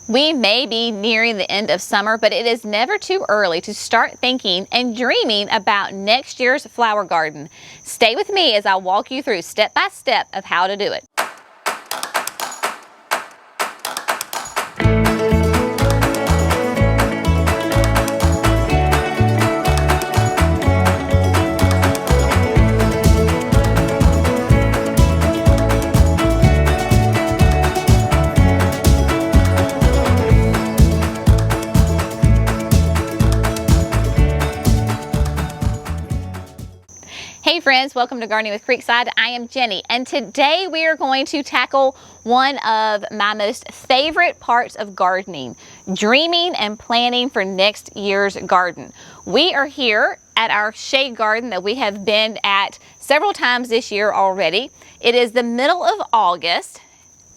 We may be nearing the end of summer, but it is never too early to start thinking and dreaming about next year's flower garden. Stay with me as I walk you through step by step of how to do it. Hey friends, welcome to Gardening with Creekside. I am Jenny, and today we are going to tackle one of my most favorite parts of gardening, dreaming and planning for next year's garden. We are here at our shade garden that we have been at several times this year already. It is the middle of August.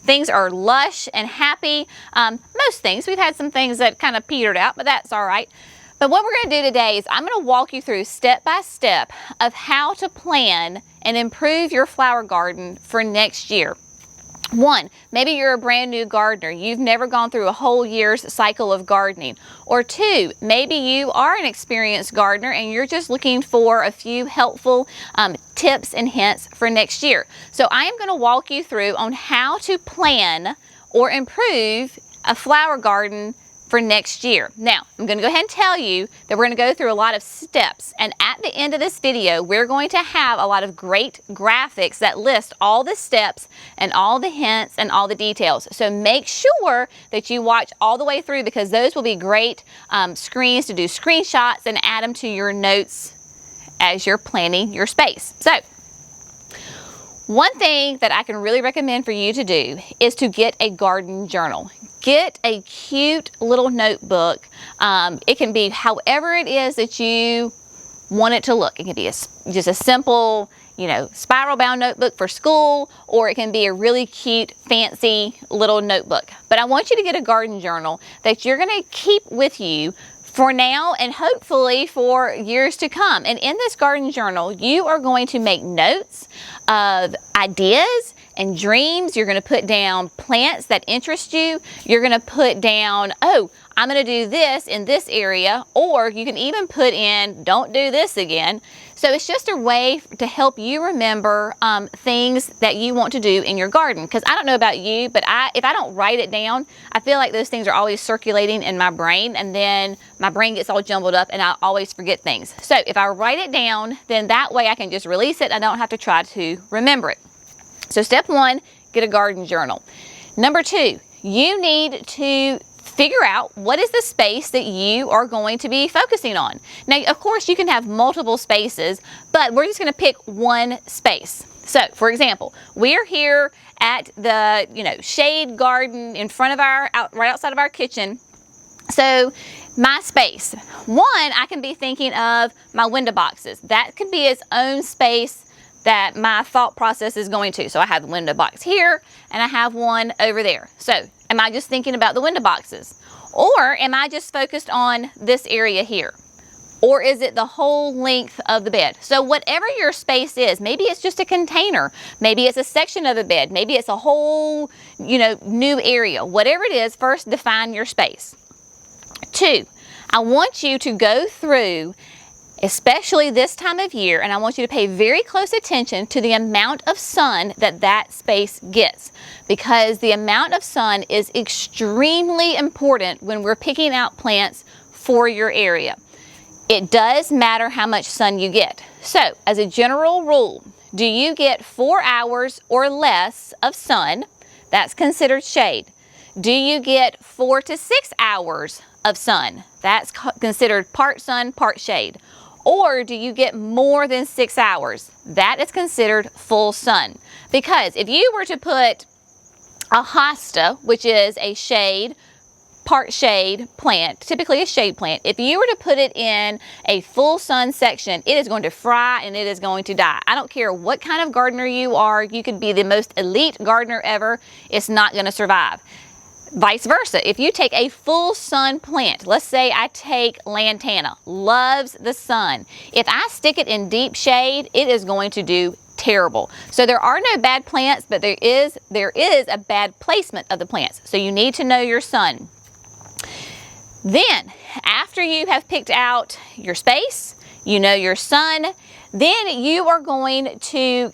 Things are lush and happy. Most things. We've had some things that kind of petered out, but that's all right. But what we're going to do today is I'm going to walk you through step by step of how to plan and improve your flower garden for next year. One, maybe you're a brand new gardener. You've never gone through a whole year's cycle of gardening. Or two, maybe you are an experienced gardener and you're just looking for a few helpful tips and hints for next year. So I am going to walk you through on how to plan or improve a flower garden for next year. Now, I'm going to go ahead and tell you that we're going to go through a lot of steps, and at the end of this video, we're going to have a lot of great graphics that list all the steps and all the hints and all the details. So make sure that you watch all the way through, because those will be great screens to do screenshots and add them to your notes as you're planning your space. So, one thing that I can really recommend for you to do is to get a garden journal. Get a cute little notebook. It can be however it is that you want it to look. It can be just a simple, spiral bound notebook for school, or it can be a really cute, fancy little notebook. But I want you to get a garden journal that you're going to keep with you for now and hopefully for years to come. And in this garden journal, you are going to make notes of ideas and dreams. You're going to put down plants that interest you. You're going to put down, oh, I'm going to do this in this area, or you can even put in, don't do this again. So it's just a way to help you remember things that you want to do in your garden. Because I don't know about you, but if I don't write it down, I feel like those things are always circulating in my brain, and then my brain gets all jumbled up and I always forget things. So if I write it down, then that way I can just release it. I don't have to try to remember it. So step one, get a garden journal. Number two, you need to figure out what is the space that you are going to be focusing on. Now, of course, you can have multiple spaces, but we're just going to pick one space. So, for example, we're here at the, shade garden in front of right outside of our kitchen. So, my space. One, I can be thinking of my window boxes. That could be its own space that my thought process is going to. So I have the window box here and I have one over there. So am I just thinking about the window boxes? Or am I just focused on this area here? Or is it the whole length of the bed? So whatever your space is, maybe it's just a container, maybe it's a section of the bed, maybe it's a whole, new area. Whatever it is, first define your space. Two, I want you to go through, especially this time of year, and I want you to pay very close attention to the amount of sun that space gets, because the amount of sun is extremely important when we're picking out plants for your area. It does matter how much sun you get. So, as a general rule, do you get 4 hours or less of sun? That's considered shade. Do you get 4 to 6 hours of sun? That's considered part sun, part shade. Or do you get more than 6 hours? That is considered full sun. Because if you were to put a hosta, which is a shade, part shade plant, typically a shade plant, if you were to put it in a full sun section, it is going to fry and it is going to die. I don't care what kind of gardener you are. You could be the most elite gardener ever. It's not going to survive. Vice versa, if you take a full sun plant, let's say I take lantana, loves the sun. If I stick it in deep shade, it is going to do terrible. So there are no bad plants, but there is a bad placement of the plants. So you need to know your sun. Then, after you have picked out your space, you know your sun, then you are going to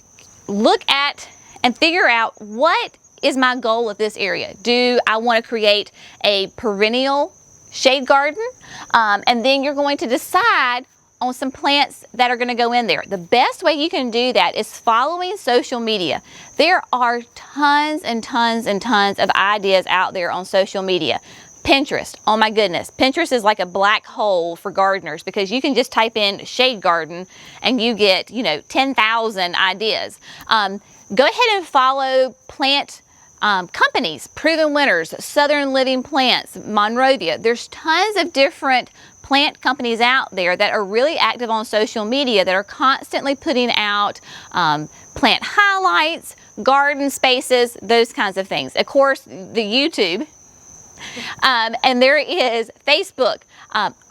look at and figure out, what is my goal with this area? Do I want to create a perennial shade garden? And then you're going to decide on some plants that are going to go in there. The best way you can do that is following social media. There are tons and tons and tons of ideas out there on social media. Pinterest, oh my goodness. Pinterest is like a black hole for gardeners, because you can just type in shade garden and you get, 10,000 ideas. Go ahead and follow plant companies, Proven Winners, Southern Living Plants, Monrovia. There's tons of different plant companies out there that are really active on social media, that are constantly putting out plant highlights, garden spaces, those kinds of things. Of course, the YouTube, and there is Facebook,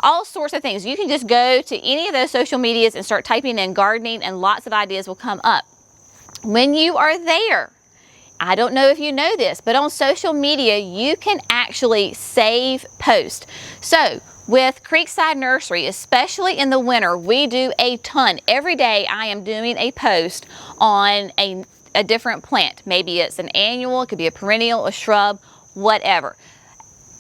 all sorts of things. You can just go to any of those social medias and start typing in gardening, and lots of ideas will come up. When you are there, I don't know if you know this, but on social media, you can actually save posts. So with Creekside Nursery, especially in the winter, we do a ton. Every day I am doing a post on a different plant. Maybe it's an annual, it could be a perennial, a shrub, whatever.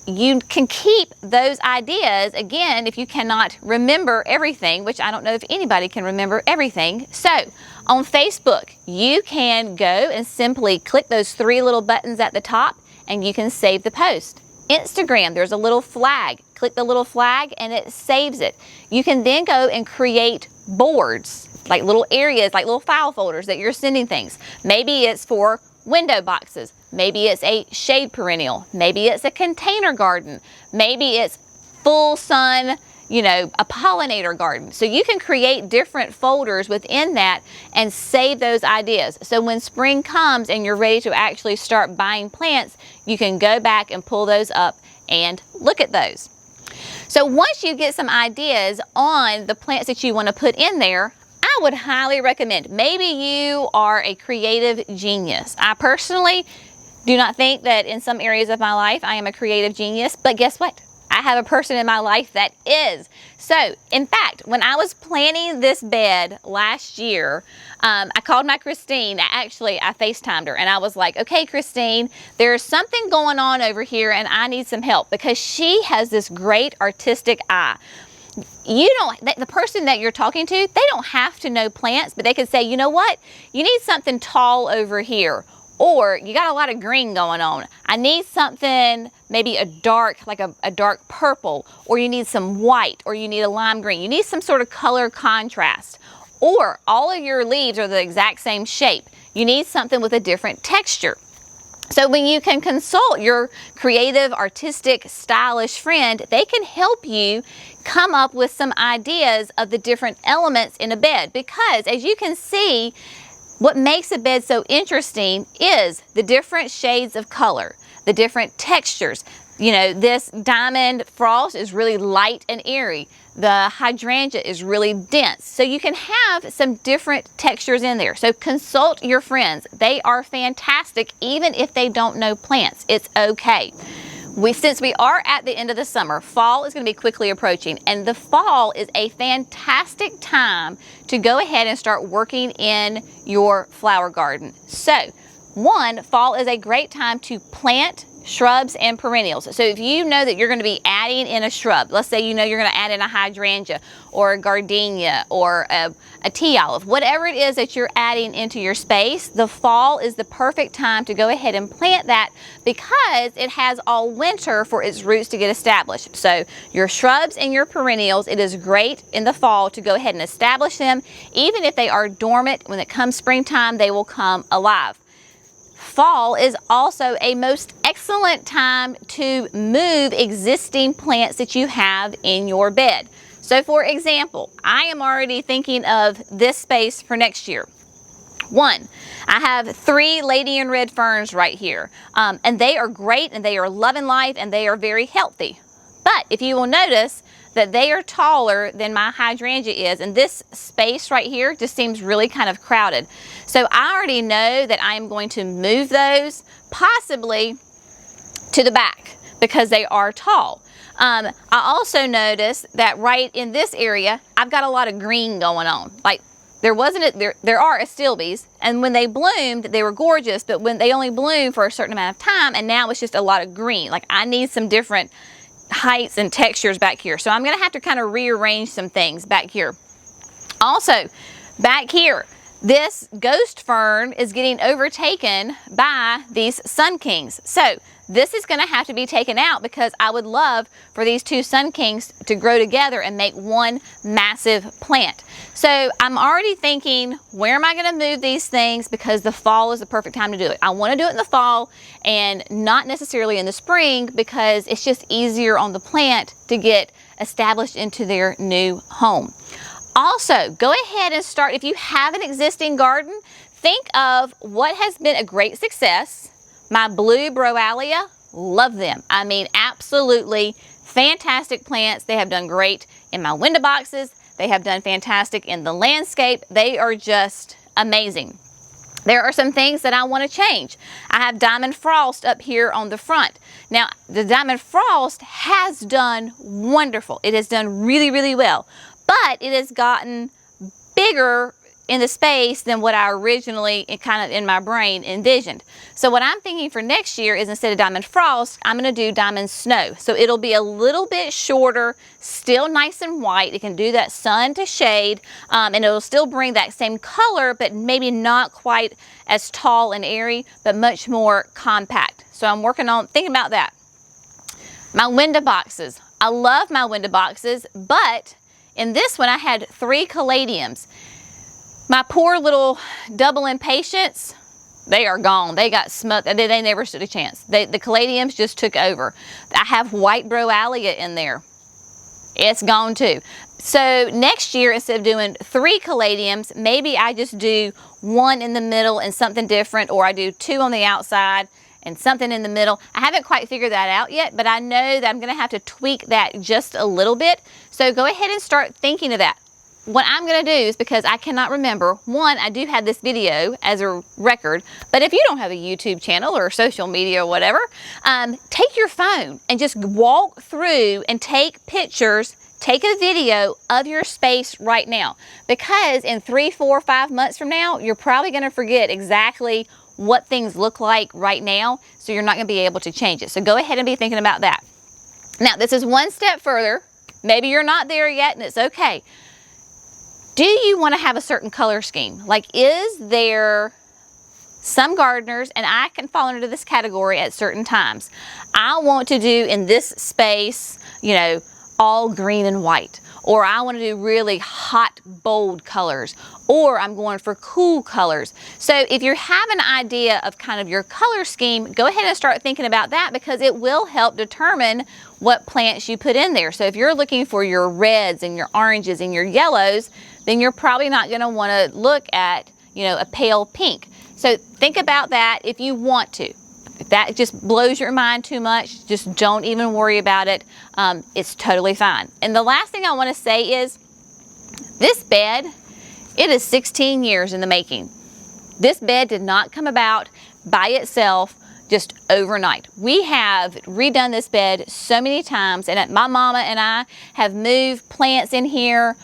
You can keep those ideas, again, if you cannot remember everything, which I don't know if anybody can remember everything. So on Facebook, you can go and simply click those 3 little buttons at the top and you can save the post. Instagram, there's a little flag. Click the little flag and it saves it. You can then go and create boards, like little areas, like little file folders that you're sending things. Maybe it's for window boxes. Maybe it's a shade perennial. Maybe it's a container garden. Maybe it's full sun, a pollinator garden. So you can create different folders within that and save those ideas. So when spring comes and you're ready to actually start buying plants, you can go back and pull those up and look at those. So once you get some ideas on the plants that you want to put in there, I would highly recommend, maybe you are a creative genius. I personally do not think that in some areas of my life I am a creative genius, but guess what? I have a person in my life that is. So, in fact, when I was planning this bed last year, I called my Christine. I FaceTimed her and I was like, okay, Christine, there's something going on over here and I need some help, because she has this great artistic eye. The person that you're talking to, they don't have to know plants, but they can say, you know what? You need something tall over here. Or you got a lot of green going on. I need something, maybe a dark, like a dark purple, or you need some white, or you need a lime green. You need some sort of color contrast. Or all of your leaves are the exact same shape. You need something with a different texture. So when you can consult your creative, artistic, stylish friend, they can help you come up with some ideas of the different elements in a bed. Because as you can see, what makes a bed so interesting is the different shades of color, the different textures. This diamond frost is really light and airy. The hydrangea is really dense. So you can have some different textures in there. So consult your friends. They are fantastic, even if they don't know plants. It's okay. Since we are at the end of the summer, fall is going to be quickly approaching, and the fall is a fantastic time to go ahead and start working in your flower garden. So, fall is a great time to plant shrubs and perennials. So if you know that you're going to be adding in a shrub, let's say you're going to add in a hydrangea or a gardenia or a tea olive, whatever it is that you're adding into your space, the fall is the perfect time to go ahead and plant that, because it has all winter for its roots to get established. So your shrubs and your perennials, it is great in the fall to go ahead and establish them. Even if they are dormant, when it comes springtime, they will come alive. Fall is also a most excellent time to move existing plants that you have in your bed. So for example, I am already thinking of this space for next year. I have 3 lady in red ferns right here, and they are great and they are loving life and they are very healthy. But if you will notice that they are taller than my hydrangea is, and this space right here just seems really kind of crowded. So I already know that I am going to move those possibly to the back, because they are tall. I also noticed that right in this area, I've got a lot of green going on. Like there are astilbes, and when they bloomed, they were gorgeous, but when they only bloom for a certain amount of time, and now it's just a lot of green. Like I need some different heights and textures back here. So I'm gonna have to kind of rearrange some things back here. Also, back here, this ghost fern is getting overtaken by these sun kings. So this is gonna have to be taken out because I would love for these two sun kings to grow together and make one massive plant. So I'm already thinking, where am I gonna move these things, because the fall is the perfect time to do it. I wanna do it in the fall and not necessarily in the spring, because it's just easier on the plant to get established into their new home. Also, go ahead and start, if you have an existing garden, think of what has been a great success. My blue Broalia, love them. I mean, absolutely fantastic plants. They have done great in my window boxes. They have done fantastic in the landscape. They are just amazing. There are some things that I want to change. I have Diamond Frost up here on the front. Now, the Diamond Frost has done wonderful. It has done really, really well. But it has gotten bigger in the space than what I originally kind of in my brain envisioned. So what I'm thinking for next year is, instead of Diamond Frost, I'm going to do Diamond Snow. So it'll be a little bit shorter, still nice and white. It can do that sun to shade, and it'll still bring that same color, but maybe not quite as tall and airy, but much more compact. So I'm working on thinking about that. My window boxes. I love my window boxes, but in this one, I had 3 caladiums. My poor little double impatiens, they are gone. They got smothered. They never stood a chance. The caladiums just took over. I have white Broalia in there. It's gone too. So next year, instead of doing 3 caladiums, maybe I just do 1 in the middle and something different, or I do 2 on the outside and something in the middle. I haven't quite figured that out yet, but I know that I'm gonna have to tweak that just a little bit. So go ahead and start thinking of that. What I'm gonna do is, because I cannot remember, one, I do have this video as a record, but if you don't have a YouTube channel or social media or whatever, take your phone and just walk through and take pictures, take a video of your space right now. Because in 3, 4, 5 months from now, you're probably gonna forget exactly what things look like right now, so you're not gonna be able to change it. So go ahead and be thinking about that. Now, this is one step further. Maybe you're not there yet, and it's okay. Do you want to have a certain color scheme? Like, is there some gardeners, and I can fall into this category at certain times, I want to do in this space, you know, all green and white, or I want to do really hot, bold colors, or I'm going for cool colors. So if you have an idea of kind of your color scheme, go ahead and start thinking about that, because it will help determine what plants you put in there. So if you're looking for your reds and your oranges and your yellows, then you're probably not going to want to look at, you know, a pale pink. So think about that if you want to. If that just blows your mind too much, just don't even worry about it. It's totally fine. And the last thing I want to say is, this bed, it is 16 years in the making. This bed did not come about by itself just overnight. We have redone this bed so many times, and my mama and I have moved plants in here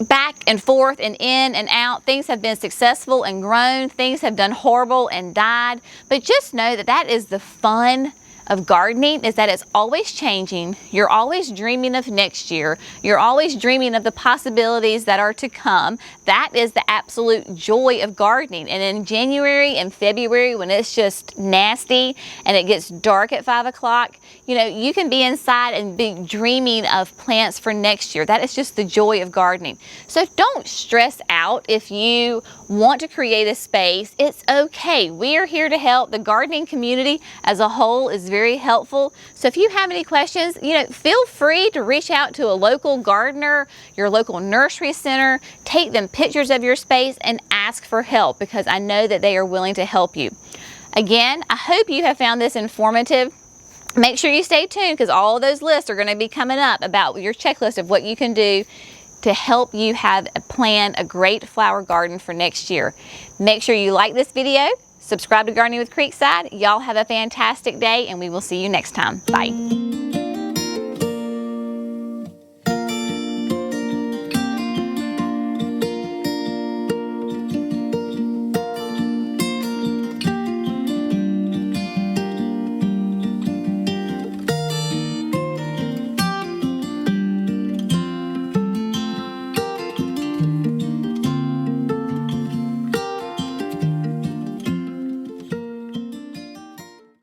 back and forth and in and out. Things have been successful and grown. Things have done horrible and died. But just know that that is the fun of gardening, is that it's always changing. You're always dreaming of next year. You're always dreaming of the possibilities that are to come. That is the absolute joy of gardening. And in January and February, when it's just nasty and it gets dark at 5 o'clock, you know, you can be inside and be dreaming of plants for next year. That is just the joy of gardening. So don't stress out if you want to create a space. It's okay. We are here to help. The gardening community as a whole is very helpful. So if you have any questions, you know, feel free to reach out to a local gardener, your local nursery center, take them pictures of your space and ask for help, because I know that they are willing to help you. Again, I hope you have found this informative. Make sure you stay tuned, because all of those lists are going to be coming up about your checklist of what you can do to help you have plan a great flower garden for next year. Make sure you like this video, Subscribe to Gardening with Creekside. Y'all have a fantastic day, and we will see you next time. Bye.